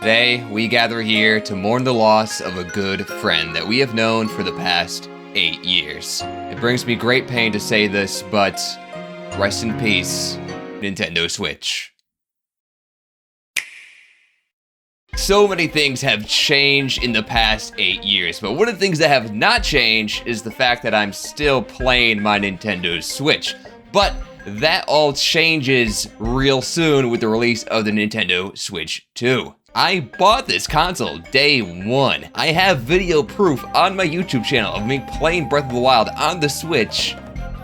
Today, we gather here to mourn the loss of a good friend that we have known for the past 8 years. It brings me great pain to say this, but rest in peace, Nintendo Switch. So many things have changed in the past 8 years, but one of the things that have not changed is the fact that I'm still playing my Nintendo Switch. But that all changes real soon with the release of the Nintendo Switch 2. I bought this console day one. I have video proof on my YouTube channel of me playing Breath of the Wild on the Switch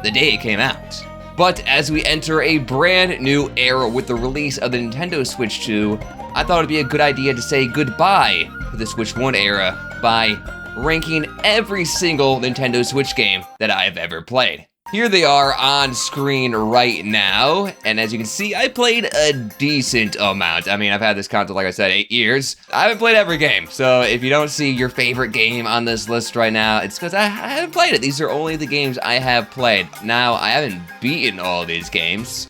the day it came out. But as we enter a brand new era with the release of the Nintendo Switch 2, I thought it'd be a good idea to say goodbye to the Switch 1 era by ranking every single Nintendo Switch game that I've ever played. Here they are on screen right now, and as you can see, I played a decent amount. I mean, I've had this console, like I said, 8 years. I haven't played every game, so if you don't see your favorite game on this list right now, it's because I haven't played it. These are only the games I have played. Now, I haven't beaten all these games,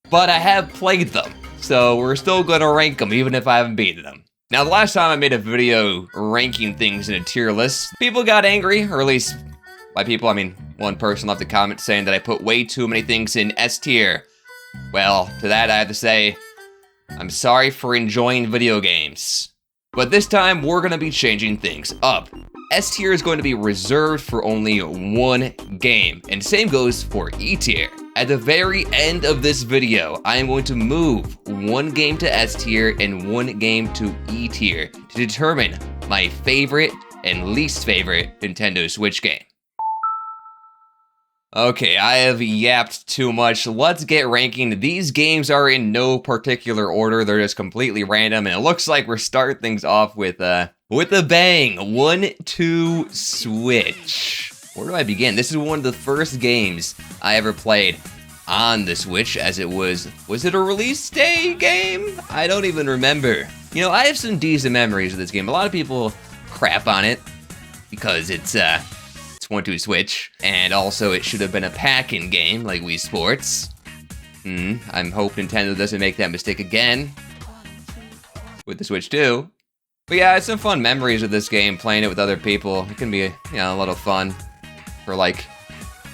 but I have played them, so we're still gonna rank them, even if I haven't beaten them. Now, the last time I made a video ranking things in a tier list, people got angry, or at least by people, I mean, one person left a comment saying that I put way too many things in S tier. Well, to that I have to say, I'm sorry for enjoying video games. But this time, we're gonna be changing things up. S tier is going to be reserved for only one game, and same goes for E tier. At the very end of this video, I am going to move one game to S tier and one game to E tier to determine my favorite and least favorite Nintendo Switch game. Okay, I have yapped too much. Let's get ranking. These games are in no particular order. They're just completely random, and it looks like we're starting things off with a bang. 1, 2, Switch. Where do I begin? This is one of the first games I ever played on the Switch, as it was it a release day game? I don't even remember. You know, I have some decent memories of this game. A lot of people crap on it because it's 1, 2, Switch, and also it should have been a pack-in game like Wii Sports. I'm hoping Nintendo doesn't make that mistake again with the Switch 2. But yeah, it's some fun memories of this game, playing it with other people. It can be, you know, a lot of fun for like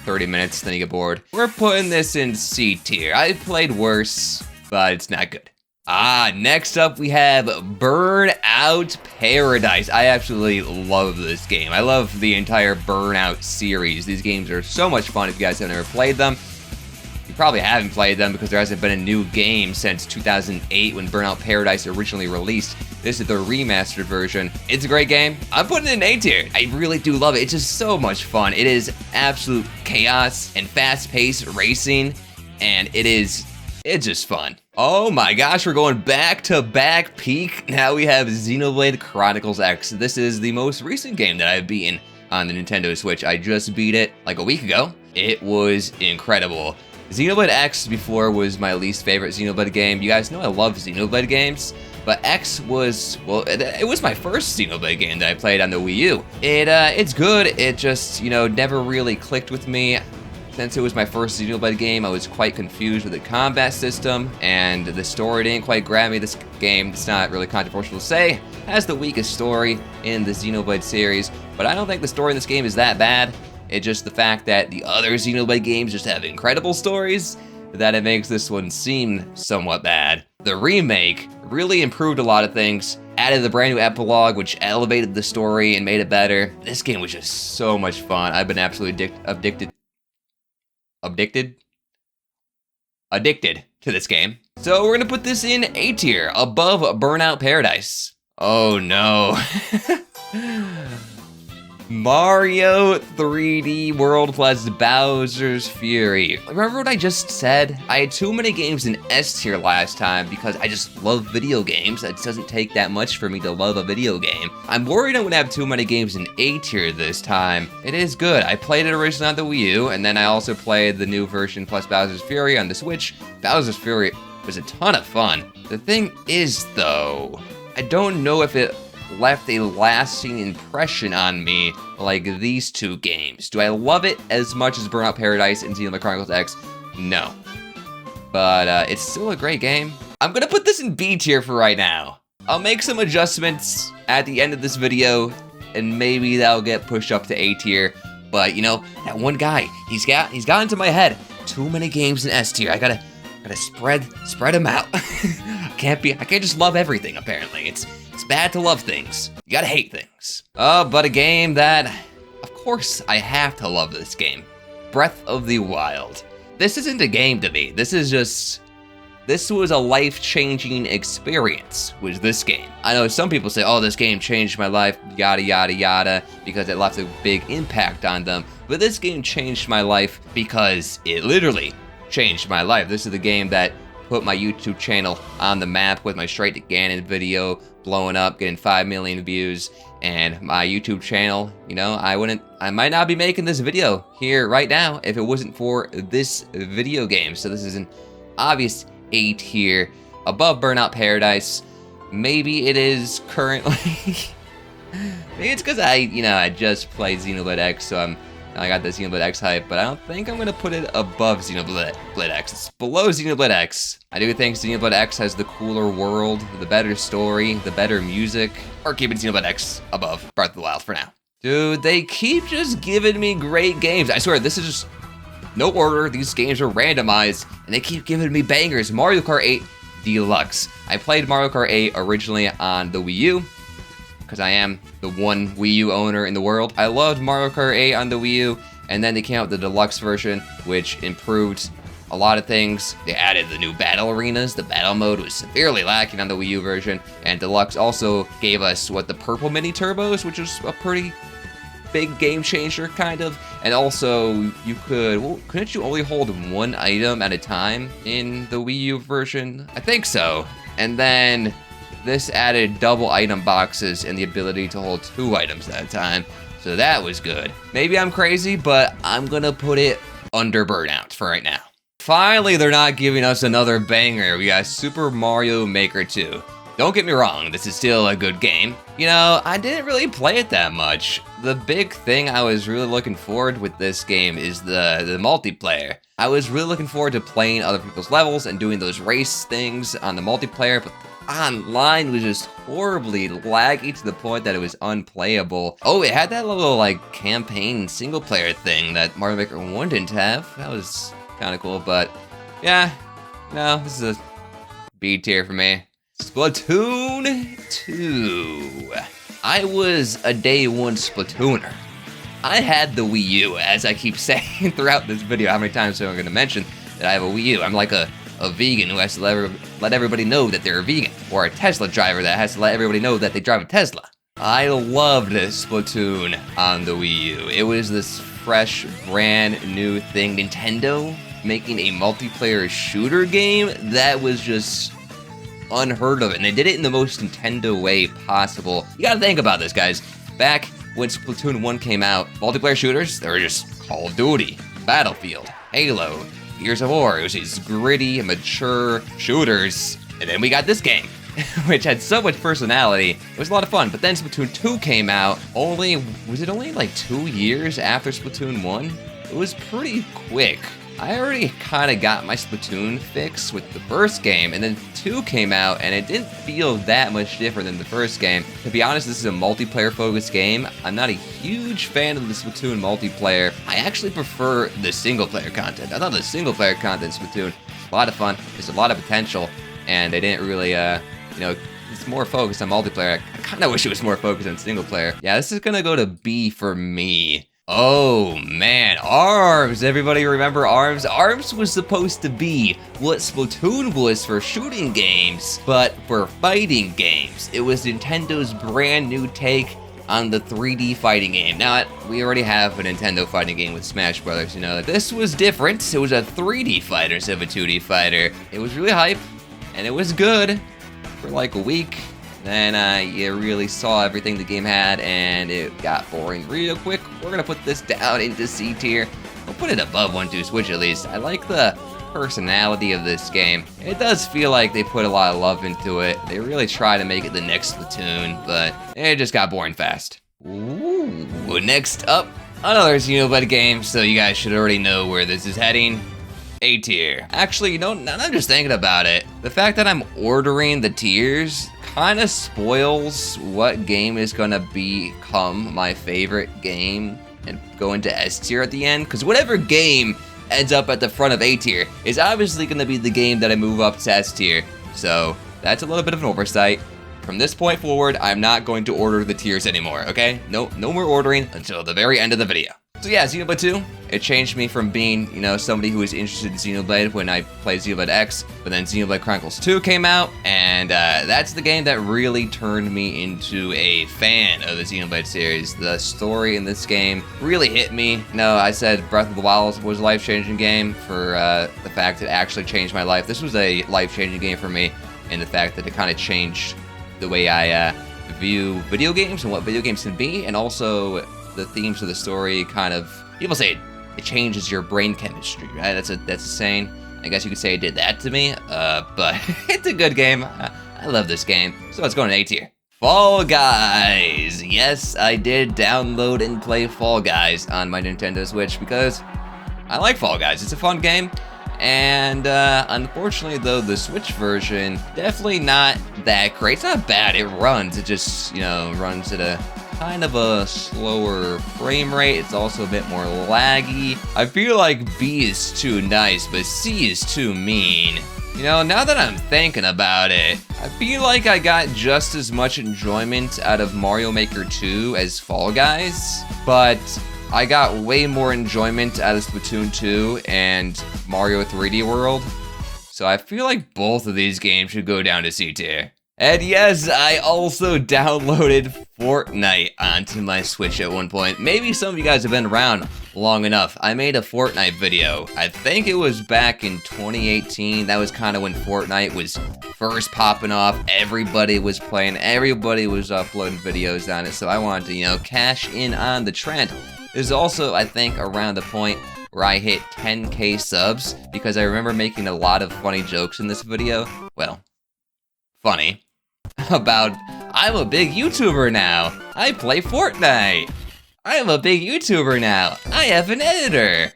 30 minutes, then you get bored. We're putting this in C tier. I've played worse, but it's not good. Next up we have Burnout Paradise. I absolutely love this game. I love the entire Burnout series. These games are so much fun if you guys have never played them. You probably haven't played them because there hasn't been a new game since 2008 when Burnout Paradise originally released. This is the remastered version. It's a great game. I'm putting it in A tier. I really do love it. It's just so much fun. It is absolute chaos and fast-paced racing, and it's just fun. Oh my gosh, we're going back-to-back peak. Now we have Xenoblade Chronicles X. This is the most recent game that I've beaten on the Nintendo Switch. I just beat it like a week ago. It was incredible. Xenoblade X before was my least favorite Xenoblade game. You guys know I love Xenoblade games, but X was, well, it was my first Xenoblade game that I played on the Wii U. It's good, it just, you know, never really clicked with me. Since it was my first Xenoblade game, I was quite confused with the combat system, and the story didn't quite grab me. This game, it's not really controversial to say, has the weakest story in the Xenoblade series, but I don't think the story in this game is that bad. It's just the fact that the other Xenoblade games just have incredible stories that it makes this one seem somewhat bad. The remake really improved a lot of things, added the brand new epilogue, which elevated the story and made it better. This game was just so much fun. I've been absolutely addicted to this game. So we're gonna put this in A tier, above Burnout Paradise. Oh no. Mario 3D World plus Bowser's Fury. Remember what I just said? I had too many games in S tier last time because I just love video games. It doesn't take that much for me to love a video game. I'm worried I'm gonna have too many games in A tier this time. It is good. I played it originally on the Wii U, and then I also played the new version plus Bowser's Fury on the Switch. Bowser's Fury was a ton of fun. The thing is, though, I don't know if it left a lasting impression on me like these two games. Do I love it as much as Burnout Paradise and Xenoblade Chronicles X? No. But it's still a great game. I'm gonna put this this in B tier for right now. I'll make some adjustments at the end of this video, and maybe that'll get pushed up to A tier. But you know, that one guy, he's got into my head. Too many games in S tier. I gotta spread them out. I can't just love everything. Apparently, it's bad to love things. You gotta hate things. But a game that, of course, I have to love this game. Breath of the Wild. This isn't a game to me. This was a life-changing experience, was this game. I know some people say, oh, this game changed my life, yada, yada, yada, because it left a big impact on them. But this game changed my life because it literally changed my life. This is the game that put my YouTube channel on the map with my Straight to Ganon video blowing up, getting 5 million views. And my YouTube channel, you know, I might not be making this video here right now if it wasn't for this video game. So this is an obvious A tier, above Burnout Paradise. Maybe it is currently. Maybe it's because I just played Xenoblade X, so I got the Xenoblade X hype, but I don't think I'm gonna put it above Xenoblade X. It's below Xenoblade X. I do think Xenoblade X has the cooler world, the better story, the better music. Or keeping Xenoblade X above Breath of the Wild for now. Dude, they keep just giving me great games. I swear, this is just no order. These games are randomized, and they keep giving me bangers. Mario Kart 8 Deluxe. I played Mario Kart 8 originally on the Wii U, because I am the one Wii U owner in the world. I loved Mario Kart 8 on the Wii U, and then they came out with the Deluxe version, which improved a lot of things. They added the new battle arenas. The battle mode was severely lacking on the Wii U version, and Deluxe also gave us, the purple mini turbos, which is a pretty big game changer, kind of. And also, you couldn't you only hold one item at a time in the Wii U version? I think so. And then this added double item boxes and the ability to hold 2 items at a time. So that was good. Maybe I'm crazy, but I'm gonna put it under Burnout for right now. Finally, they're not giving us another banger. We got Super Mario Maker 2. Don't get me wrong, this is still a good game. You know, I didn't really play it that much. The big thing I was really looking forward with this game is the multiplayer. I was really looking forward to playing other people's levels and doing those race things on the multiplayer, but online was just horribly laggy to the point that it was unplayable. Oh, it had that little, campaign single-player thing that Mario Maker 1 didn't have. That was kind of cool, but yeah, no, this is a B tier for me. Splatoon 2. I was a day one Splatooner. I had the Wii U, as I keep saying throughout this video. How many times am I going to mention that I have a Wii U? I'm like a vegan who has to let everybody know that they're a vegan, or a Tesla driver that has to let everybody know that they drive a Tesla. I loved Splatoon on the Wii U. It was this fresh, brand new thing. Nintendo making a multiplayer shooter game that was just unheard of, and they did it in the most Nintendo way possible. You gotta think about this, guys. Back when Splatoon 1 came out, multiplayer shooters, they were just Call of Duty, Battlefield, Halo, Gears of War. It was these gritty, mature shooters, and then we got this game, which had so much personality. It was a lot of fun, but then Splatoon 2 came out. Was it only 2 years after Splatoon 1? It was pretty quick. I already kind of got my Splatoon fix with the first game, and then 2 came out, and it didn't feel that much different than the first game. To be honest, this is a multiplayer-focused game. I'm not a huge fan of the Splatoon multiplayer. I actually prefer the single-player content. I thought the single-player content in Splatoon was a lot of fun. There's a lot of potential, and they didn't really, it's more focused on multiplayer. I kind of wish it was more focused on single-player. Yeah, this is gonna go to B for me. Oh man, ARMS! Everybody remember ARMS? ARMS was supposed to be what Splatoon was for shooting games, but for fighting games. It was Nintendo's brand new take on the 3D fighting game. Now, we already have a Nintendo fighting game with Smash Brothers, This was different. It was a 3D fighter instead of a 2D fighter. It was really hype, and it was good for a week. Then you really saw everything the game had, and it got boring real quick. We're gonna put this down into C tier. We'll put it above 1-2 Switch at least. I like the personality of this game. It does feel like they put a lot of love into it. They really try to make it the next Splatoon, but it just got boring fast. Ooh, next up, another Xenoblade game, so you guys should already know where this is heading. A tier. Actually, you know, now that I'm just thinking about it, the fact that I'm ordering the tiers kind of spoils what game is gonna become my favorite game and go into S tier at the end, because whatever game ends up at the front of A tier is obviously gonna be the game that I move up to S tier. So that's a little bit of an oversight. From this point forward, I'm not going to order the tiers anymore, okay? No more ordering until the very end of the video. So yeah, Xenoblade 2, it changed me from being, you know, somebody who was interested in Xenoblade when I played Xenoblade X, but then Xenoblade Chronicles 2 came out, and that's the game that really turned me into a fan of the Xenoblade series. The story in this game really hit me. You know, I said Breath of the Wild was a life-changing game for the fact it actually changed my life. This was a life-changing game for me, in the fact that it kind of changed the way I view video games and what video games can be, and also the themes of the story kind of, people say it changes your brain chemistry, right? That's a saying. I guess you could say it did that to me, but it's a good game. I love this game. So let's go to A tier. Fall Guys. Yes, I did download and play Fall Guys on my Nintendo Switch because I like Fall Guys. It's a fun game. And unfortunately though, the Switch version, definitely not that great. It's not bad, it runs. It just, you know, runs at a kind of a slower frame rate. It's also a bit more laggy. I feel like B is too nice, but C is too mean. You know, now that I'm thinking about it, I feel like I got just as much enjoyment out of Mario Maker 2 as Fall Guys, but I got way more enjoyment out of Splatoon 2 and Mario 3D World. So I feel like both of these games should go down to C tier. And yes, I also downloaded Fortnite onto my Switch at one point. Maybe some of you guys have been around long enough. I made a Fortnite video. I think it was back in 2018. That was kind of when Fortnite was first popping off. Everybody was playing, everybody was uploading videos on it. So I wanted to, you know, cash in on the trend. It was also, I think, around the point where I hit 10K subs, because I remember making a lot of funny jokes in this video. Well, funny. About, I'm a big YouTuber now. I play Fortnite. I'm a big YouTuber now. I have an editor.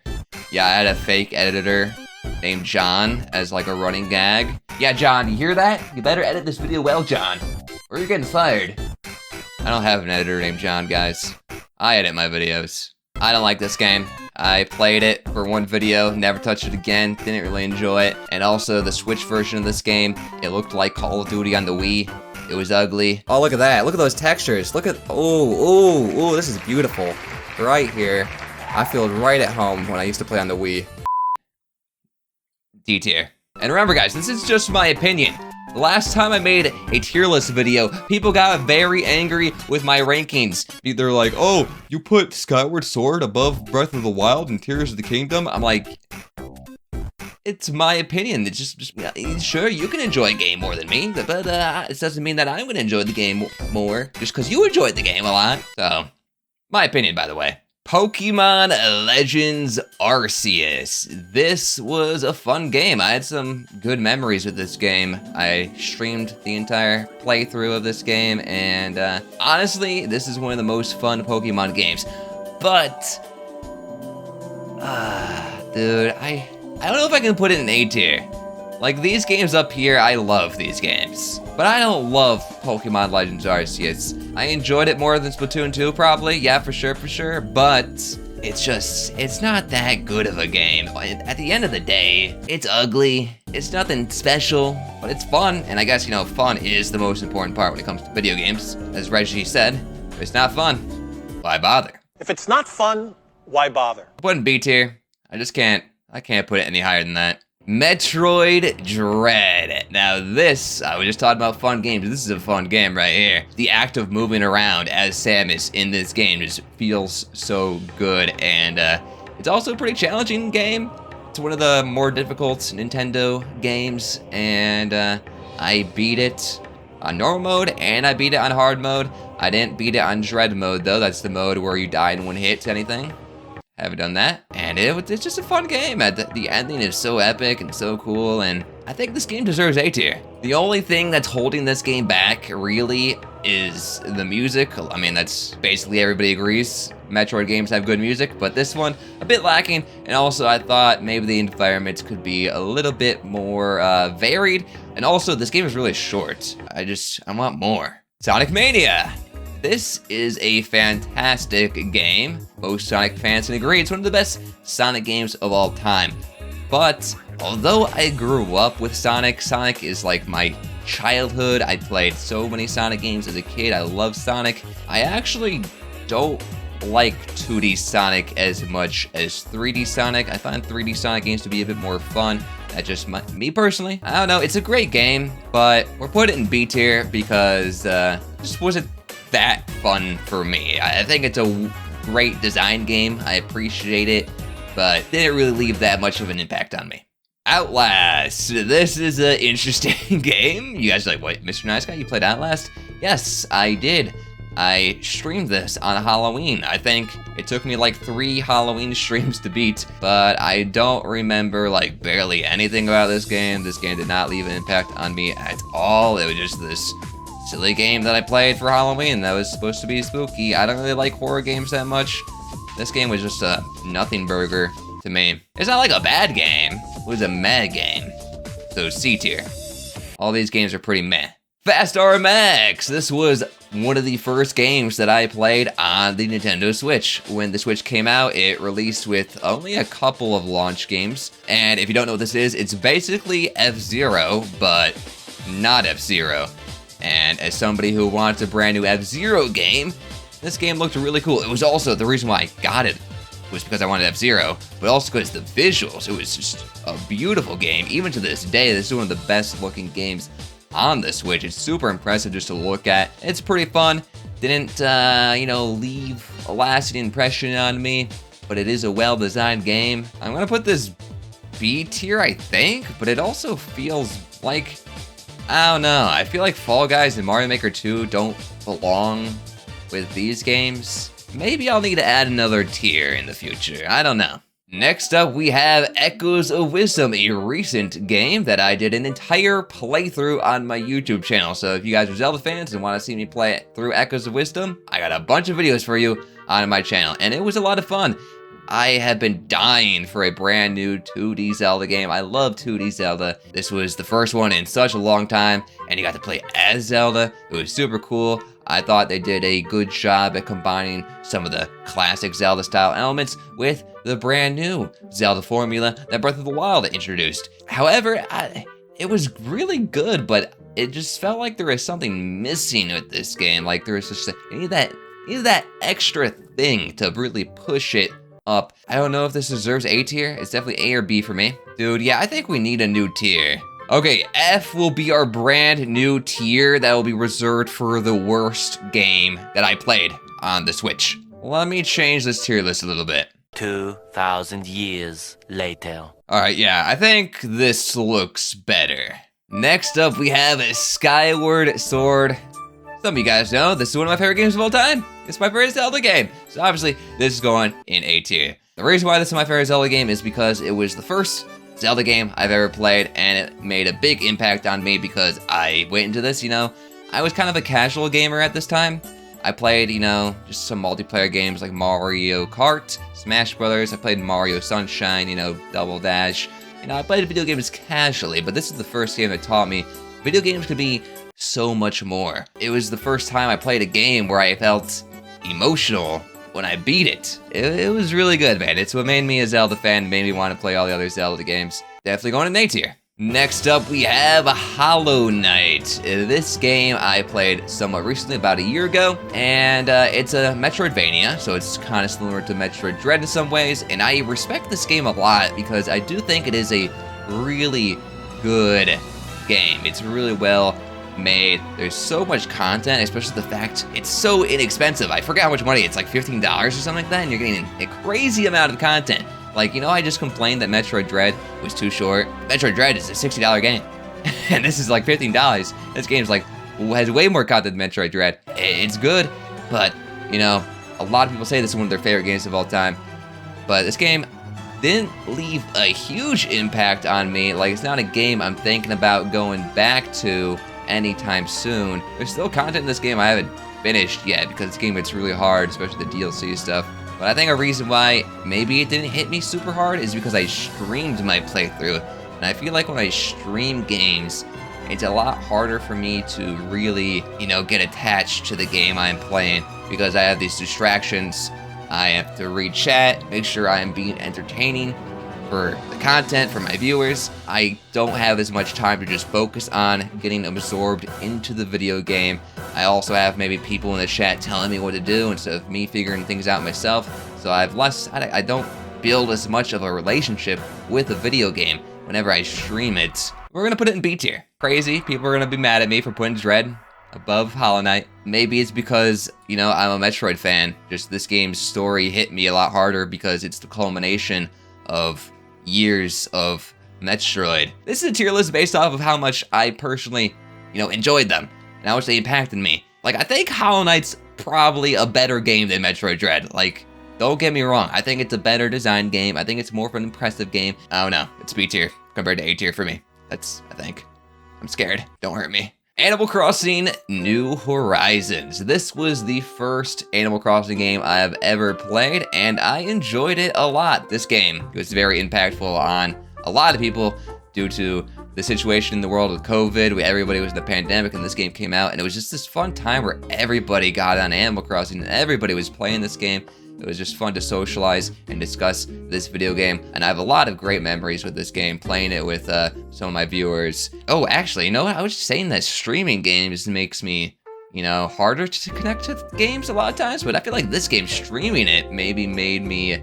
Yeah, I had a fake editor named John as like a running gag. Yeah, John, you hear that? You better edit this video well, John, or you're getting fired. I don't have an editor named John, guys. I edit my videos. I don't like this game. I played it for one video, never touched it again, didn't really enjoy it. And also the Switch version of this game, it looked like Call of Duty on the Wii. It was ugly. Oh, look at that. Look at those textures. Look at, oh, this is beautiful. Right here. I feel right at home when I used to play on the Wii. D tier. And remember guys, this is just my opinion. The last time I made a tier list video, people got very angry with my rankings. They're like, oh, you put Skyward Sword above Breath of the Wild and Tears of the Kingdom? I'm like, it's my opinion. It's just sure, you can enjoy a game more than me, but it doesn't mean that I'm gonna enjoy the game more just because you enjoyed the game a lot. So, my opinion, by the way. Pokemon Legends Arceus. This was a fun game. I had some good memories with this game. I streamed the entire playthrough of this game, and honestly, this is one of the most fun Pokemon games. But, dude, I don't know if I can put it in A tier. Like, these games up here, I love these games. But I don't love Pokemon Legends Arceus. I enjoyed it more than Splatoon 2, probably. Yeah, for sure. But it's not that good of a game. At the end of the day, it's ugly. It's nothing special, but it's fun. And I guess, you know, fun is the most important part when it comes to video games. As Reggie said, if it's not fun, why bother? If it's not fun, why bother? I put it in B tier. I can't put it any higher than that. Metroid Dread. Now this, I was just talking about fun games. This is a fun game right here. The act of moving around as Samus in this game just feels so good, and it's also a pretty challenging game. It's one of the more difficult Nintendo games, and I beat it on normal mode, and I beat it on hard mode. I didn't beat it on Dread mode though. That's the mode where you die in one hit to anything. Haven't done that, and it's just a fun game. The ending is so epic and so cool, and I think this game deserves A tier. The only thing that's holding this game back, really, is the music. I mean, that's basically everybody agrees. Metroid games have good music, but this one, a bit lacking. And also, I thought maybe the environments could be a little bit more varied. And also, this game is really short. I want more. Sonic Mania. This is a fantastic game. Most Sonic fans can agree it's one of the best Sonic games of all time. But although I grew up with Sonic, Sonic is like my childhood. I played so many Sonic games as a kid. I love Sonic. I actually don't like 2D Sonic as much as 3D Sonic. I find 3D Sonic games to be a bit more fun. That's just me personally. I don't know. It's a great game, but we're putting it in B tier because it just wasn't that fun for me. I think it's a great design game. I appreciate it, but didn't really leave that much of an impact on me. Outlast. This is an interesting game. You guys are like, what, Mr. Nice Guy, you played Outlast? Yes, I did. I streamed this on Halloween. I think it took me like 3 Halloween streams to beat, but I don't remember like barely anything about this game. This game did not leave an impact on me at all. It was just this silly game that I played for Halloween that was supposed to be spooky. I don't really like horror games that much. This game was just a nothing burger to me. It's not like a bad game. It was a meh game. So C tier. All these games are pretty meh. Fast RMX. This was one of the first games that I played on the Nintendo Switch. When the Switch came out, it released with only a couple of launch games. And if you don't know what this is, it's basically F-Zero, but not F-Zero. And as somebody who wants a brand new F-Zero game, this game looked really cool. It was also the reason why I got it was because I wanted F-Zero, but also because the visuals. It was just a beautiful game. Even to this day, this is one of the best looking games on the Switch. It's super impressive just to look at. It's pretty fun. Didn't, leave a lasting impression on me, but it is a well-designed game. I'm gonna put this B tier, I think, but it also feels like, I don't know. I feel like Fall Guys and Mario Maker 2 don't belong with these games. Maybe I'll need to add another tier in the future. I don't know. Next up, we have Echoes of Wisdom, a recent game that I did an entire playthrough on my YouTube channel. So if you guys are Zelda fans and want to see me play it through Echoes of Wisdom, I got a bunch of videos for you on my channel, and it was a lot of fun. I have been dying for a brand new 2D Zelda game. I love 2D Zelda. This was the first one in such a long time, and you got to play as Zelda. It was super cool. I thought they did a good job at combining some of the classic Zelda style elements with the brand new Zelda formula that Breath of the Wild introduced. However, it was really good, but it just felt like there was something missing with this game. Like there was just you need that extra thing to really push it up. I don't know if this deserves A tier. It's definitely A or B for me. Dude, yeah, I think we need a new tier. Okay, F will be our brand new tier that will be reserved for the worst game that I played on the Switch. Let me change this tier list a little bit. 2,000 years later. Alright, yeah, I think this looks better. Next up, we have Skyward Sword. Some of you guys know this is one of my favorite games of all time. It's my favorite Zelda game. So obviously, this is going in A tier. The reason why this is my favorite Zelda game is because it was the first Zelda game I've ever played, and it made a big impact on me because I went into this, I was kind of a casual gamer at this time. I played, just some multiplayer games like Mario Kart, Smash Brothers. I played Mario Sunshine, Double Dash. I played video games casually, but this is the first game that taught me video games could be so much more. It was the first time I played a game where I felt emotional when I beat it. It was really good, man. It's what made me a Zelda fan, made me want to play all the other Zelda games. Definitely going in A tier. Next up, we have Hollow Knight. This game I played somewhat recently, about a year ago, and it's a Metroidvania, so it's kind of similar to Metroid Dread in some ways, and I respect this game a lot because I do think it is a really good game. It's really well made. There's so much content, especially the fact it's so inexpensive. I forgot how much money. It's like $15 or something like that, and you're getting a crazy amount of content. Like, I just complained that Metroid Dread was too short. Metroid Dread is a $60 game, and this is like $15. This game's like, has way more content than Metroid Dread. It's good, but, a lot of people say this is one of their favorite games of all time. But this game, didn't leave a huge impact on me. Like, it's not a game I'm thinking about going back to anytime soon. There's still content in this game I haven't finished yet, because this game gets really hard, especially the DLC stuff. But I think a reason why maybe it didn't hit me super hard is because I streamed my playthrough. And I feel like when I stream games, it's a lot harder for me to really, get attached to the game I'm playing, because I have these distractions. I have to read chat, make sure I am being entertaining for the content, for my viewers. I don't have as much time to just focus on getting absorbed into the video game. I also have maybe people in the chat telling me what to do instead of me figuring things out myself. So I don't build as much of a relationship with a video game whenever I stream it. We're gonna put it in B tier. Crazy, people are gonna be mad at me for putting Dread above Hollow Knight. Maybe it's because, I'm a Metroid fan. Just this game's story hit me a lot harder because it's the culmination of years of Metroid. This is a tier list based off of how much I personally, enjoyed them and how much they impacted me. Like, I think Hollow Knight's probably a better game than Metroid Dread. Like, don't get me wrong, I think it's a better designed game. I think it's more of an impressive game. I don't know, it's B tier compared to A tier for me. I think. I'm scared, don't hurt me. Animal Crossing New Horizons. This was the first Animal Crossing game I have ever played, and I enjoyed it a lot. This game was very impactful on a lot of people due to the situation in the world with COVID. Everybody was in the pandemic, and this game came out, and it was just this fun time where everybody got on Animal Crossing, and everybody was playing this game. It was just fun to socialize and discuss this video game, and I have a lot of great memories with this game, playing it with some of my viewers. Oh, actually, I was just saying that streaming games makes me, harder to connect to games a lot of times, but I feel like this game, streaming it, maybe made me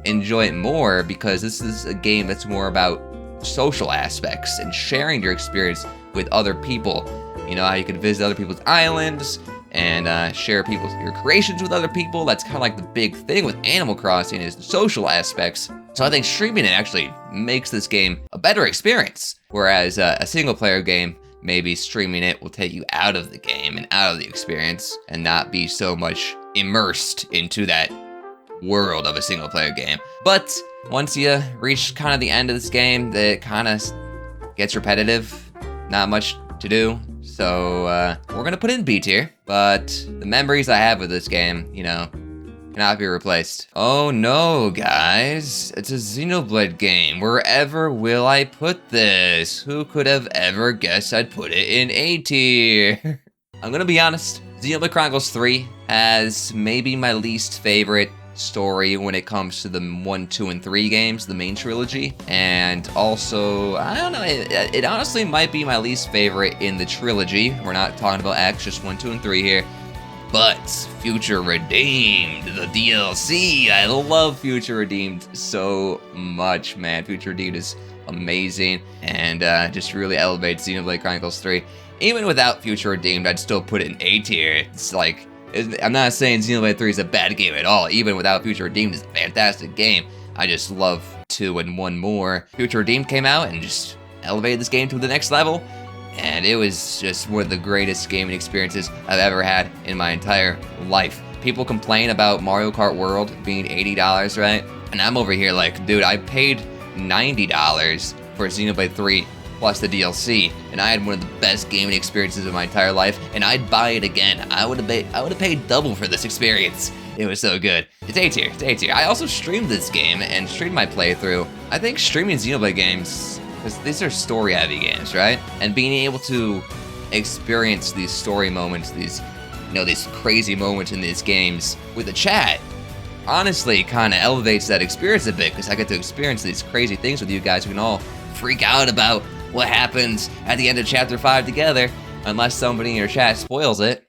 enjoy it more, because this is a game that's more about social aspects and sharing your experience with other people. How you can visit other people's islands, and share your creations with other people. That's kind of like the big thing with Animal Crossing, is the social aspects. So I think streaming it actually makes this game a better experience. Whereas a single player game, maybe streaming it will take you out of the game and out of the experience and not be so much immersed into that world of a single player game. But once you reach kind of the end of this game, it kind of gets repetitive, not much to do. So we're gonna put it in B tier, but the memories I have with this game, cannot be replaced. Oh no, guys, it's a Xenoblade game. Wherever will I put this? Who could have ever guessed I'd put it in A tier? I'm gonna be honest, Xenoblade Chronicles 3 has maybe my least favorite story when it comes to the 1, 2, and 3 games, the main trilogy. And also, I don't know, it honestly might be my least favorite in the trilogy. We're not talking about X, just 1, 2, and 3 here. But Future Redeemed, the DLC, I love Future Redeemed so much, man. Future Redeemed is amazing, and just really elevates Xenoblade Chronicles 3. Even without Future Redeemed, I'd still put it in A tier. It's like, I'm not saying Xenoblade 3 is a bad game at all. Even without Future Redeemed, it's a fantastic game. I just love 2 and 1 more. Future Redeemed came out and just elevated this game to the next level. And it was just one of the greatest gaming experiences I've ever had in my entire life. People complain about Mario Kart World being $80, right? And I'm over here like, dude, I paid $90 for Xenoblade 3 plus the DLC, and I had one of the best gaming experiences of my entire life, and I'd buy it again. I would have paid double for this experience. It was so good. It's A tier, it's A tier. I also streamed this game and streamed my playthrough. I think streaming Xenoblade games, because these are story-heavy games, right? And being able to experience these story moments, these crazy moments in these games with the chat, honestly kind of elevates that experience a bit, because I get to experience these crazy things with you guys. We can all freak out about what happens at the end of Chapter 5 together, unless somebody in your chat spoils it,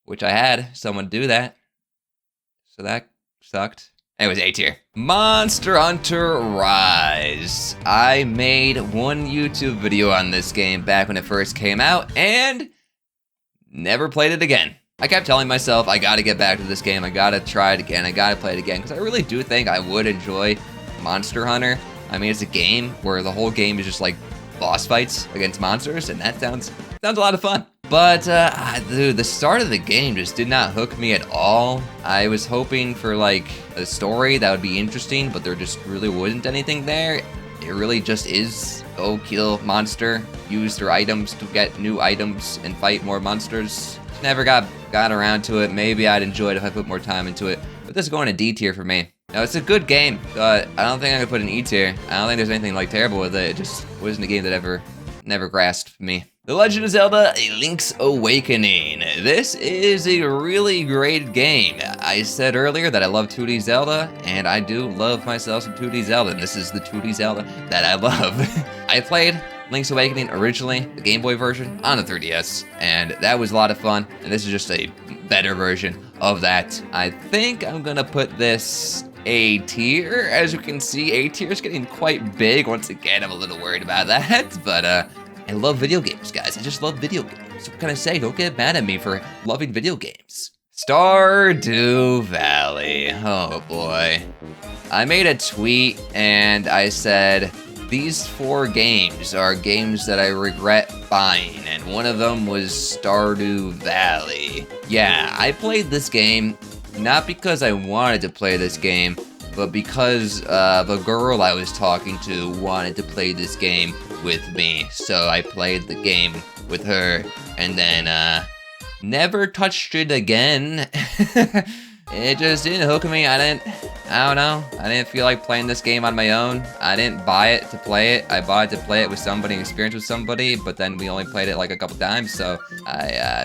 which I had someone do that. So that sucked. Anyways, A tier. Monster Hunter Rise. I made one YouTube video on this game back when it first came out, and never played it again. I kept telling myself, I gotta get back to this game, I gotta try it again, I gotta play it again, because I really do think I would enjoy Monster Hunter. I mean, it's a game where the whole game is just like boss fights against monsters, and that sounds a lot of fun. But, dude, the start of the game just did not hook me at all. I was hoping for, like, a story that would be interesting, but there just really wasn't anything there. It really just is go kill monster, use their items to get new items, and fight more monsters. Never got around to it. Maybe I'd enjoy it if I put more time into it. But this is going to D tier for me. Now, it's a good game, but I don't think I'm going to put it in E tier. I don't think there's anything, like, terrible with it. It just wasn't a game that never grasped me. The Legend of Zelda: A Link's Awakening. This is a really great game. I said earlier that I love 2D Zelda, and I do love myself some 2D Zelda, and this is the 2D Zelda that I love. I played Link's Awakening originally, the Game Boy version, on the 3DS, and that was a lot of fun, and this is just a better version of that. I think I'm gonna put this A tier. As you can see, A tier is getting quite big. Once again, I'm a little worried about that, but I love video games, guys. I just love video games. What can I say? Don't get mad at me for loving video games. Stardew Valley. Oh boy. I made a tweet and I said, these 4 games are games that I regret buying, and one of them was Stardew Valley. Yeah, I played this game not because I wanted to play this game, but because the girl I was talking to wanted to play this game with me. So I played the game with her, and then never touched it again. It just didn't hook me. I don't know. I didn't feel like playing this game on my own. I didn't buy it to play it. I bought it to play it with somebody, experience with somebody, but then we only played it like a couple times, so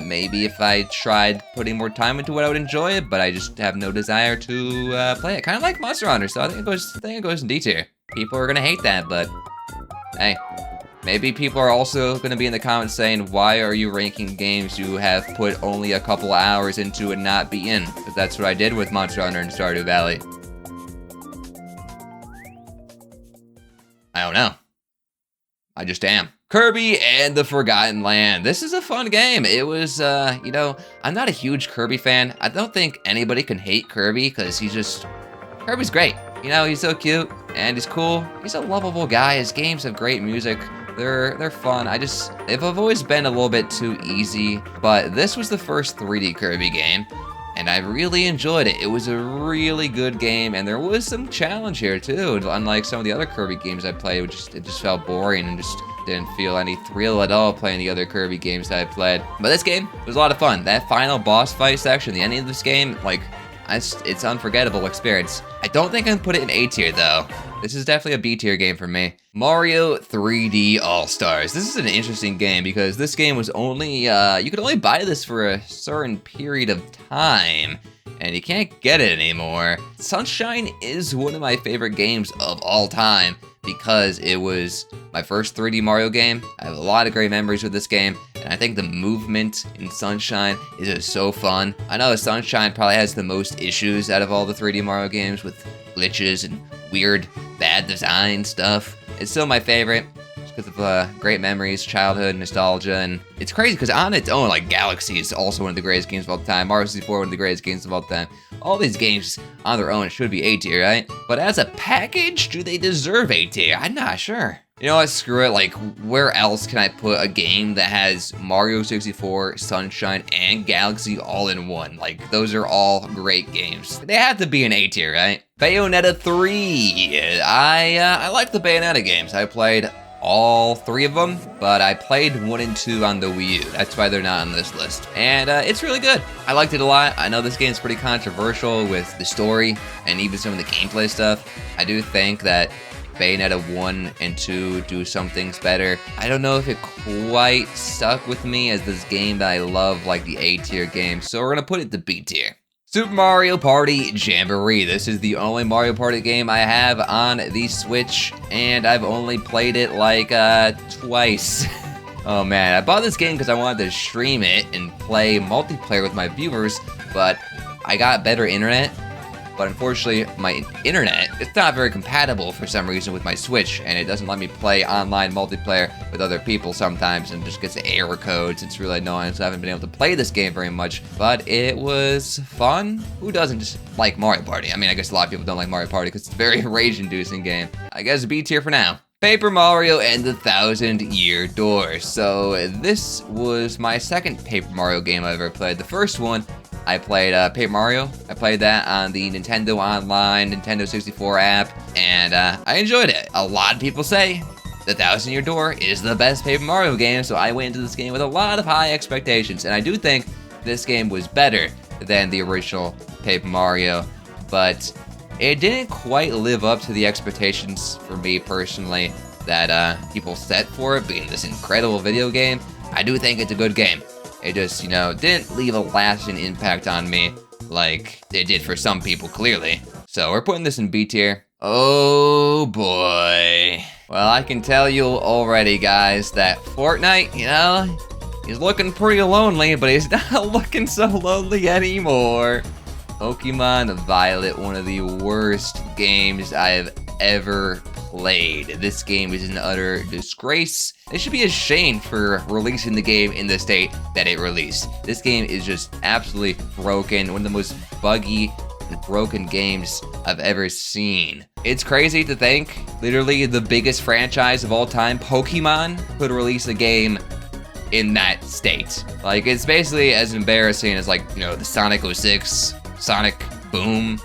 maybe if I tried putting more time into it, I would enjoy it, but I just have no desire to play it. Kind of like Monster Hunter, so I think it goes in D tier. People are gonna hate that, but hey. Maybe people are also going to be in the comments saying, why are you ranking games you have put only a couple hours into and not be in? Because that's what I did with Monster Hunter and Stardew Valley. I don't know. I just am. Kirby and the Forgotten Land. This is a fun game. It was, you know, I'm not a huge Kirby fan. I don't think anybody can hate Kirby because Kirby's great. You know, he's so cute and he's cool. He's a lovable guy. His games have great music. They're fun. I've always been a little bit too easy, but this was the first 3D Kirby game, and I really enjoyed it. It was a really good game, and there was some challenge here too. Unlike some of the other Kirby games I played, it just felt boring and just didn't feel any thrill at all playing the other Kirby games that I played. But this game was a lot of fun. That final boss fight section, the ending of this game, like, it's unforgettable experience. I don't think I can put it in A tier though. This is definitely a B tier game for me. Mario 3D All-Stars. This is an interesting game because this game was only, you could only buy this for a certain period of time, and you can't get it anymore. Sunshine is one of my favorite games of all time because it was my first 3D Mario game. I have a lot of great memories with this game, and I think the movement in Sunshine is just so fun. I know Sunshine probably has the most issues out of all the 3D Mario games with glitches and weird, bad design stuff. It's still my favorite just because of great memories, childhood, nostalgia, and it's crazy because on its own, like, Galaxy is also one of the greatest games of all time, Mario 64, one of the greatest games of all time. All these games on their own should be A tier, right? But as a package, do they deserve A tier? I'm not sure. You know what, screw it, like, where else can I put a game that has Mario 64, Sunshine, and Galaxy all in one? Like, those are all great games. They have to be an A tier, right? Bayonetta 3. I like the Bayonetta games. I played all 3 of them, but I played 1 and 2 on the Wii U. That's why they're not on this list. And it's really good. I liked it a lot. I know this game's pretty controversial with the story and even some of the gameplay stuff. I do think that Bayonetta 1 and 2 do some things better. I don't know if it quite stuck with me as this game that I love, like the A tier game, so we're gonna put it to B tier. Super Mario Party Jamboree. This is the only Mario Party game I have on the Switch, and I've only played it like twice. Oh man, I bought this game because I wanted to stream it and play multiplayer with my viewers, but I got better internet. But unfortunately, my internet, it's not very compatible for some reason with my Switch, and it doesn't let me play online multiplayer with other people sometimes, and just gets error codes. It's really annoying, so I haven't been able to play this game very much, but it was fun. Who doesn't just like Mario Party? I mean, I guess a lot of people don't like Mario Party because it's a very rage-inducing game. I guess B tier for now. Paper Mario and the Thousand-Year Door. So this was my second Paper Mario game I ever played. The first one, I played Paper Mario. I played that on the Nintendo Online, Nintendo 64 app, and I enjoyed it. A lot of people say the Thousand-Year Door is the best Paper Mario game, so I went into this game with a lot of high expectations, and I do think this game was better than the original Paper Mario, but it didn't quite live up to the expectations for me personally that people set for it being this incredible video game. I do think it's a good game. It just, didn't leave a lasting impact on me like it did for some people, clearly. So we're putting this in B tier. Oh boy. Well, I can tell you already, guys, that Fortnite, he's looking pretty lonely, but he's not looking so lonely anymore. Pokemon Violet, one of the worst games I have ever played. This game is an utter disgrace. They should be ashamed for releasing the game in the state that it released. This game is just absolutely broken, one of the most buggy and broken games I've ever seen. It's crazy to think, literally the biggest franchise of all time, Pokemon, could release a game in that state. Like, it's basically as embarrassing as, like, the Sonic 06, Sonic Boom,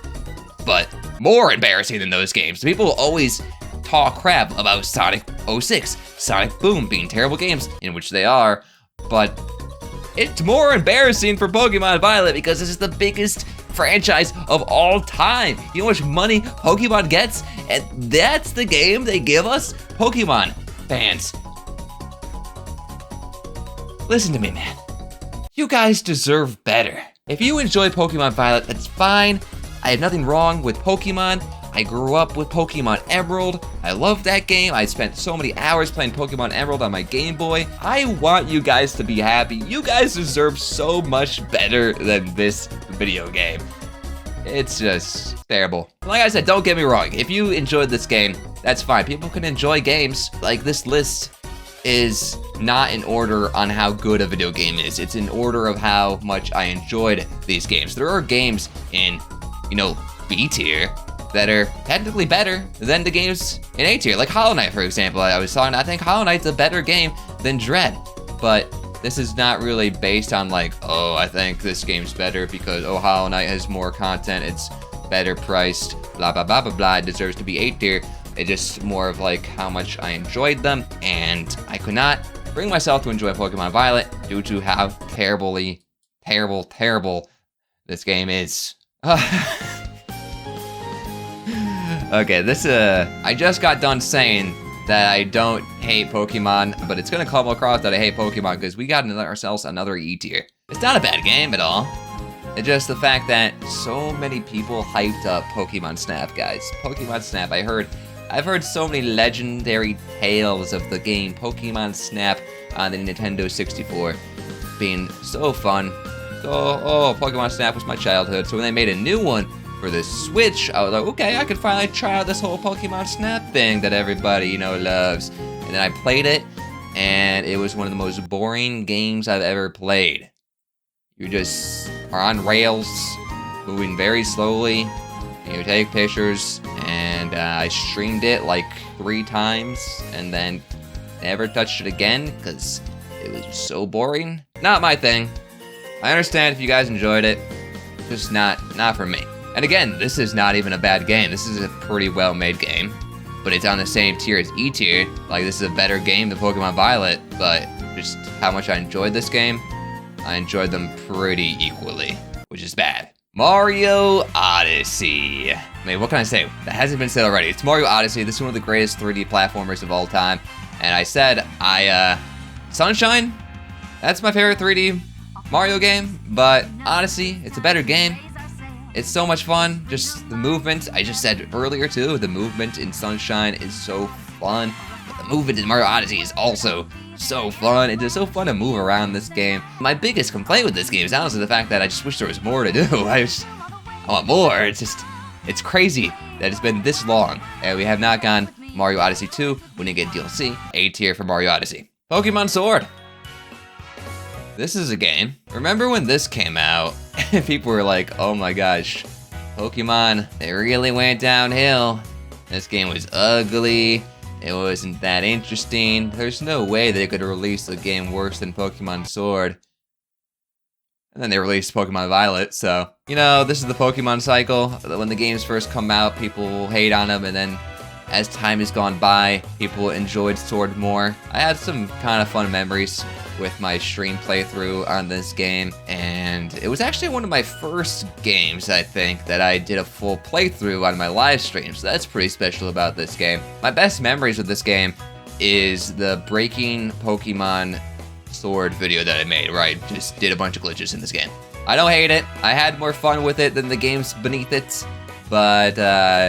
but more embarrassing than those games. People always talk crap about Sonic 06, Sonic Boom being terrible games, in which they are, but it's more embarrassing for Pokemon Violet because this is the biggest franchise of all time. You know how much money Pokemon gets? And that's the game they give us? Pokemon fans, listen to me, man. You guys deserve better. If you enjoy Pokemon Violet, that's fine. I have nothing wrong with Pokemon. I grew up with Pokemon Emerald. I love that game. I spent so many hours playing Pokemon Emerald on my Game Boy. I want you guys to be happy. You guys deserve so much better than this video game. It's just terrible. Like I said, don't get me wrong. If you enjoyed this game, that's fine. People can enjoy games. Like, this list is not in order on how good a video game is. It's in order of how much I enjoyed these games. There are games in, B tier that are technically better than the games in A tier. Like Hollow Knight, for example. I think Hollow Knight's a better game than Dread. But this is not really based on like, oh, I think this game's better because, oh, Hollow Knight has more content, it's better priced, blah, blah, blah, blah, blah. It deserves to be A tier. It's just more of like how much I enjoyed them, and I could not bring myself to enjoy Pokemon Violet due to how terrible this game is. Okay, I just got done saying that I don't hate Pokemon, but it's gonna come across that I hate Pokemon because we got ourselves another E tier. It's not a bad game at all. It's just the fact that so many people hyped up Pokemon Snap, guys. Pokemon Snap, I've heard so many legendary tales of the game Pokemon Snap on the Nintendo 64 being so fun. So, Pokemon Snap was my childhood. So when they made a new one for the Switch, I was like, okay, I could finally try out this whole Pokemon Snap thing that everybody, loves. And then I played it, and it was one of the most boring games I've ever played. You just are on rails, moving very slowly, and you take pictures, and I streamed it like 3 times, and then never touched it again, because it was so boring. Not my thing. I understand if you guys enjoyed it, just not for me. And again, this is not even a bad game. This is a pretty well-made game, but it's on the same tier as E tier. Like, this is a better game than Pokemon Violet, but just how much I enjoyed this game, I enjoyed them pretty equally, which is bad. Mario Odyssey. I mean, what can I say? That hasn't been said already. It's Mario Odyssey. This is one of the greatest 3D platformers of all time. And I said, Sunshine, that's my favorite 3D Mario game, but Odyssey, it's a better game. It's so much fun. Just the movement, I just said earlier too, the movement in Sunshine is so fun. But the movement in Mario Odyssey is also so fun. It's just so fun to move around this game. My biggest complaint with this game is honestly the fact that I just wish there was more to do. I want more. It's crazy that it's been this long and we have not gone Mario Odyssey 2. We didn't get DLC. A tier for Mario Odyssey. Pokemon Sword. This is a game. Remember when this came out? People were like, oh my gosh, Pokemon, they really went downhill. This game was ugly. It wasn't that interesting. There's no way they could release a game worse than Pokemon Sword. And then they released Pokemon Violet, so... You know, this is the Pokemon cycle. When the games first come out, people will hate on them, and then as time has gone by, people enjoyed Sword more. I had some kind of fun memories with my stream playthrough on this game, and it was actually one of my first games, I think, that I did a full playthrough on my live stream, so that's pretty special about this game. My best memories with this game is the Breaking Pokemon Sword video that I made, where I just did a bunch of glitches in this game. I don't hate it. I had more fun with it than the games beneath it, but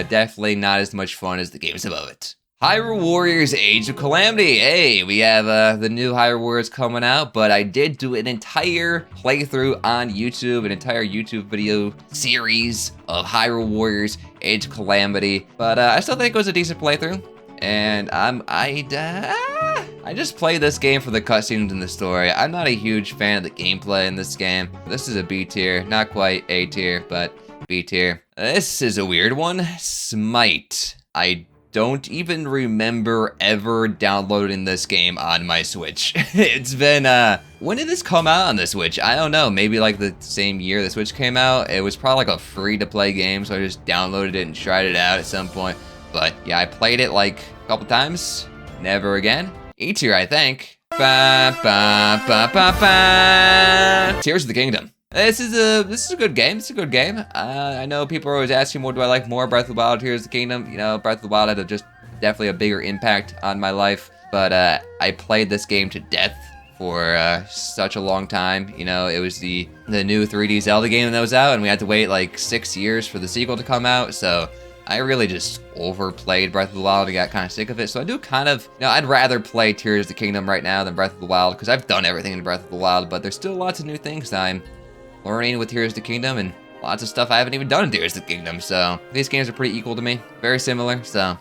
definitely not as much fun as the games above it. Hyrule Warriors Age of Calamity. Hey, we have the new Hyrule Warriors coming out, but I did do an entire playthrough on YouTube, an entire YouTube video series of Hyrule Warriors Age of Calamity, but I still think it was a decent playthrough, and I just play this game for the cutscenes and the story. I'm not a huge fan of the gameplay in this game. This is a B tier, not quite A tier, but B tier. This is a weird one, Smite. I don't even remember ever downloading this game on my Switch. It's been, when did this come out on the Switch? I don't know, maybe like the same year the Switch came out. It was probably like a free-to-play game, so I just downloaded it and tried it out at some point. But yeah, I played it like a couple times, never again. E tier, I think. Ba, ba, ba, ba, ba. Tears of the Kingdom. This is a good game. It's a good game. I know people are always asking, what do I like more, Breath of the Wild, Tears of the Kingdom? You know, Breath of the Wild had definitely a bigger impact on my life, but I played this game to death for such a long time. You know, it was the new 3D Zelda game that was out, and we had to wait like 6 years for the sequel to come out, so I really just overplayed Breath of the Wild and got kind of sick of it. So I do kind of, you know, I'd rather play Tears of the Kingdom right now than Breath of the Wild, because I've done everything in Breath of the Wild, but there's still lots of new things that I'm learning with Tears of the Kingdom, and lots of stuff I haven't even done in Tears of the Kingdom. So these games are pretty equal to me, very similar, so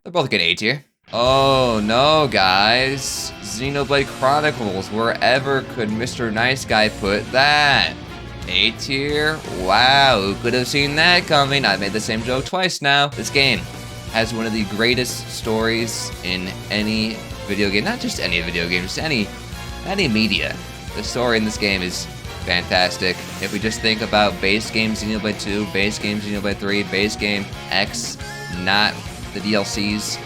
they're both good A tier. Oh no, guys. Xenoblade Chronicles, wherever could Mr. Nice Guy put that? A tier? Wow, who could have seen that coming? I've made the same joke twice now. This game has one of the greatest stories in any video game, not just any video game, just any media. The story in this game is fantastic. If we just think about base game Xenoblade 2, base game Xenoblade 3, base game X, not the DLCs,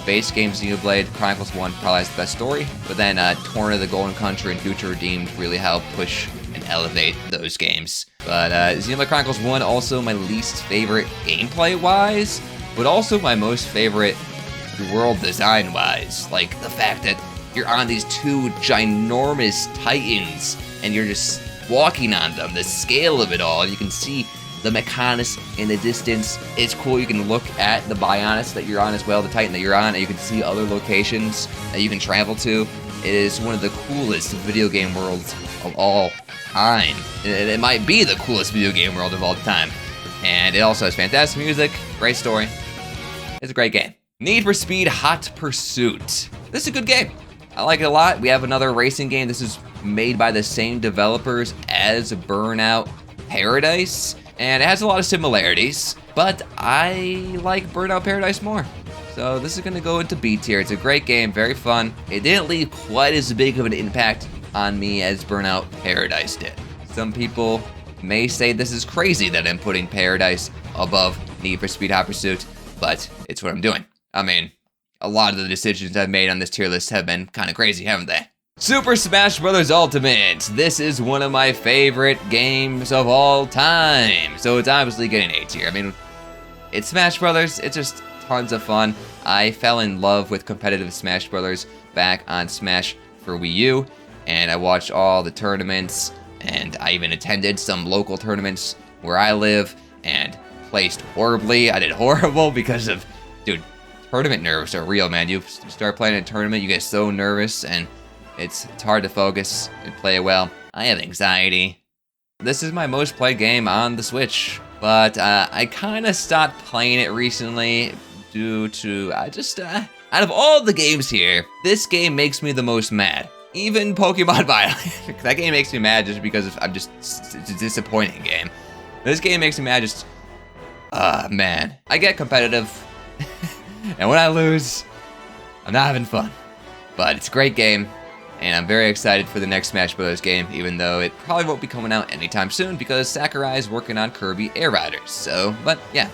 base game Xenoblade Chronicles 1 probably has the best story, but then Torn of the Golden Country and Future Redeemed really help push and elevate those games. But Xenoblade Chronicles 1 also my least favorite gameplay-wise, but also my most favorite world design-wise. Like the fact that you're on these two ginormous titans and you're just walking on them, the scale of it all, and you can see the Mechonis in the distance. It's cool. You can look at the Bionis that you're on as well, the Titan that you're on, and you can see other locations that you can travel to. It is one of the coolest video game worlds of all time. It might be the coolest video game world of all time. And it also has fantastic music, great story. It's a great game. Need for Speed Hot Pursuit. This is a good game. I like it a lot. We have another racing game. This is made by the same developers as Burnout Paradise, and it has a lot of similarities, but I like Burnout Paradise more. So this is gonna go into B tier. It's a great game, very fun. It didn't leave quite as big of an impact on me as Burnout Paradise did. Some people may say this is crazy that I'm putting Paradise above Need for Speed Hot Pursuit, but it's what I'm doing. I mean, a lot of the decisions I've made on this tier list have been kind of crazy, haven't they? Super Smash Bros. Ultimate. This is one of my favorite games of all time. So it's obviously getting A tier. I mean, it's Smash Brothers. It's just tons of fun. I fell in love with competitive Smash Brothers back on Smash for Wii U, and I watched all the tournaments, and I even attended some local tournaments where I live, and placed horribly. I did horrible because of, dude, tournament nerves are real, man. You start playing a tournament, you get so nervous, and it's hard to focus and play well. I have anxiety. This is my most played game on the Switch, but I kind of stopped playing it recently due to, out of all the games here, this game makes me the most mad. Even Pokemon Violet. That game makes me mad just because it's a disappointing game. This game makes me mad just, man. I get competitive. And when I lose, I'm not having fun. But it's a great game, and I'm very excited for the next Smash Bros. Game, even though it probably won't be coming out anytime soon because Sakurai is working on Kirby Air Riders. So, but yeah.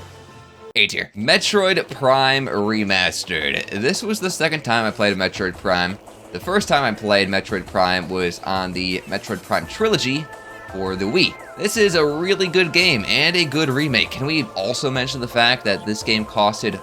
A tier. Metroid Prime Remastered. This was the second time I played a Metroid Prime. The first time I played Metroid Prime was on the Metroid Prime Trilogy for the Wii. This is a really good game and a good remake. Can we also mention the fact that this game costed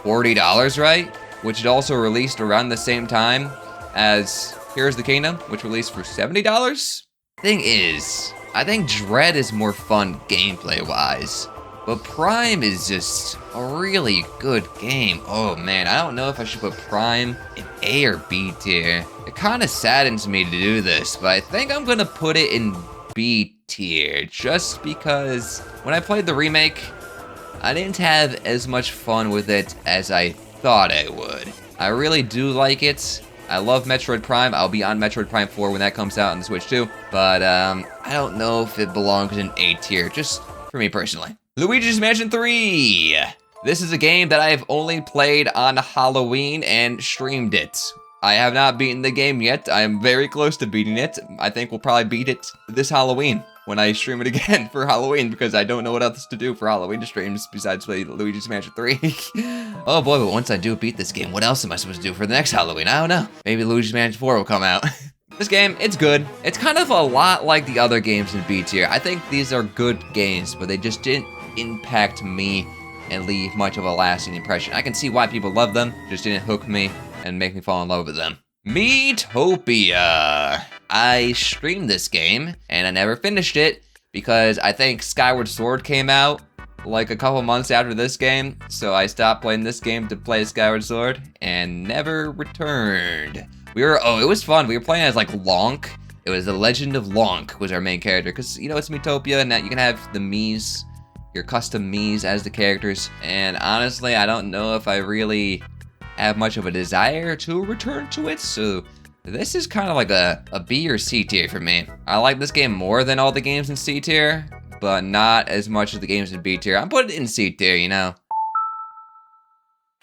$40, right? Which it also released around the same time as Here's the Kingdom, which released for $70? Thing is, I think Dread is more fun gameplay-wise. But Prime is just a really good game. Oh man, I don't know if I should put Prime in A or B tier. It kind of saddens me to do this, but I think I'm gonna put it in B tier. Just because when I played the remake, I didn't have as much fun with it as I thought I would. I really do like it. I love Metroid Prime. I'll be on Metroid Prime 4 when that comes out on the Switch too. But I don't know if it belongs in A tier, just for me personally. Luigi's Mansion 3! This is a game that I have only played on Halloween and streamed it. I have not beaten the game yet. I am very close to beating it. I think we'll probably beat it this Halloween when I stream it again for Halloween because I don't know what else to do for Halloween streams besides play Luigi's Mansion 3. Oh boy, but once I do beat this game, what else am I supposed to do for the next Halloween? I don't know. Maybe Luigi's Mansion 4 will come out. This game, it's good. It's kind of a lot like the other games in B tier. I think these are good games, but they just didn't impact me and leave much of a lasting impression. I can see why people love them, just didn't hook me and make me fall in love with them. Miitopia. I streamed this game and I never finished it because I think Skyward Sword came out like a couple months after this game, so I stopped playing this game to play Skyward Sword and never returned. It was fun. We were playing as like Lonk. It was the Legend of Lonk was our main character because, you know, it's Miitopia and that you can have the Miis, your custom Miis as the characters. And honestly, I don't know if I really have much of a desire to return to it. So this is kind of like a B or C tier for me. I like this game more than all the games in C tier, but not as much as the games in B tier. I'm putting it in C tier, you know.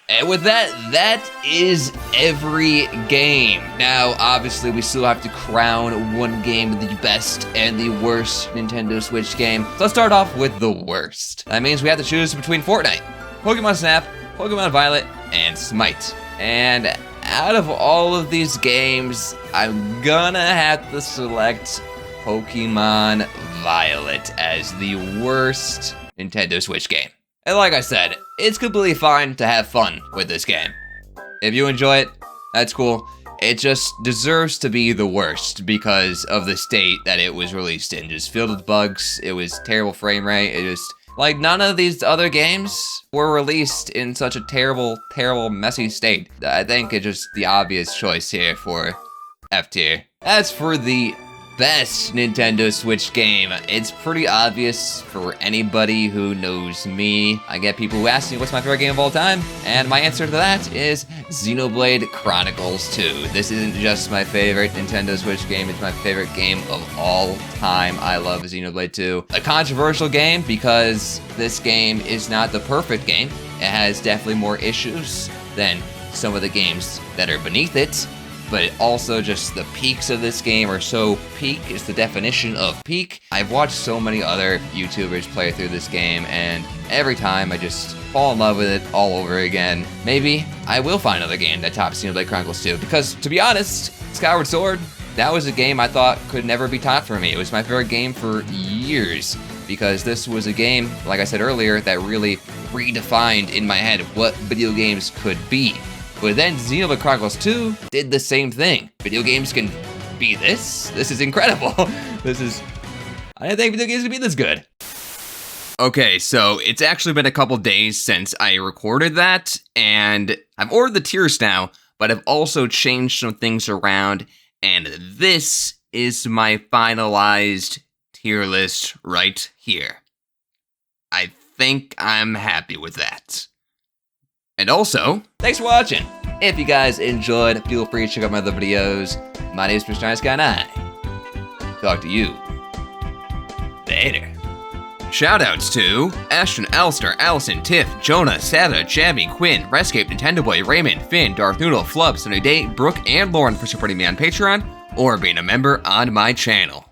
And with that, that is every game. Now, obviously, we still have to crown one game the best and the worst Nintendo Switch game. So let's start off with the worst. That means we have to choose between Fortnite, Pokemon Snap, Pokemon Violet, and Smite. And out of all of these games, I'm gonna have to select Pokemon Violet as the worst Nintendo Switch game. And like I said, it's completely fine to have fun with this game. If you enjoy it, that's cool. It just deserves to be the worst because of the state that it was released in. Just filled with bugs, it was terrible frame rate, it just... Like, none of these other games were released in such a terrible, terrible, messy state. I think it's just the obvious choice here for F tier. As for the best Nintendo Switch game, it's pretty obvious for anybody who knows me. I get people who ask me what's my favorite game of all time, and my answer to that is Xenoblade Chronicles 2. This isn't just my favorite Nintendo Switch game, it's my favorite game of all time. I love Xenoblade 2. A controversial game because this game is not the perfect game. It has definitely more issues than some of the games that are beneath it. But it also just the peaks of this game are so peak is the definition of peak. I've watched so many other YouTubers play through this game and every time I just fall in love with it all over again. Maybe I will find another game that tops Xenoblade Chronicles 2 because to be honest, Skyward Sword, that was a game I thought could never be topped for me. It was my favorite game for years because this was a game, like I said earlier, that really redefined in my head what video games could be. But then Xenoblade Chronicles 2 did the same thing. Video games can be this? This is incredible. I didn't think video games could be this good. Okay, so it's actually been a couple days since I recorded that, and I've ordered the tiers now, but I've also changed some things around, and this is my finalized tier list right here. I think I'm happy with that. And also, thanks for watching. If you guys enjoyed, feel free to check out my other videos. My name is Mr. Nice Guy, and I talk to you later. Shoutouts to Ashton, Alistair, Allison, Tiff, Jonah, Sada, Jammy, Quinn, Rescape, Nintendo Boy, Raymond, Finn, Darth Noodle, Flub, Sunny Day, Brooke, and Lauren for supporting me on Patreon or being a member on my channel.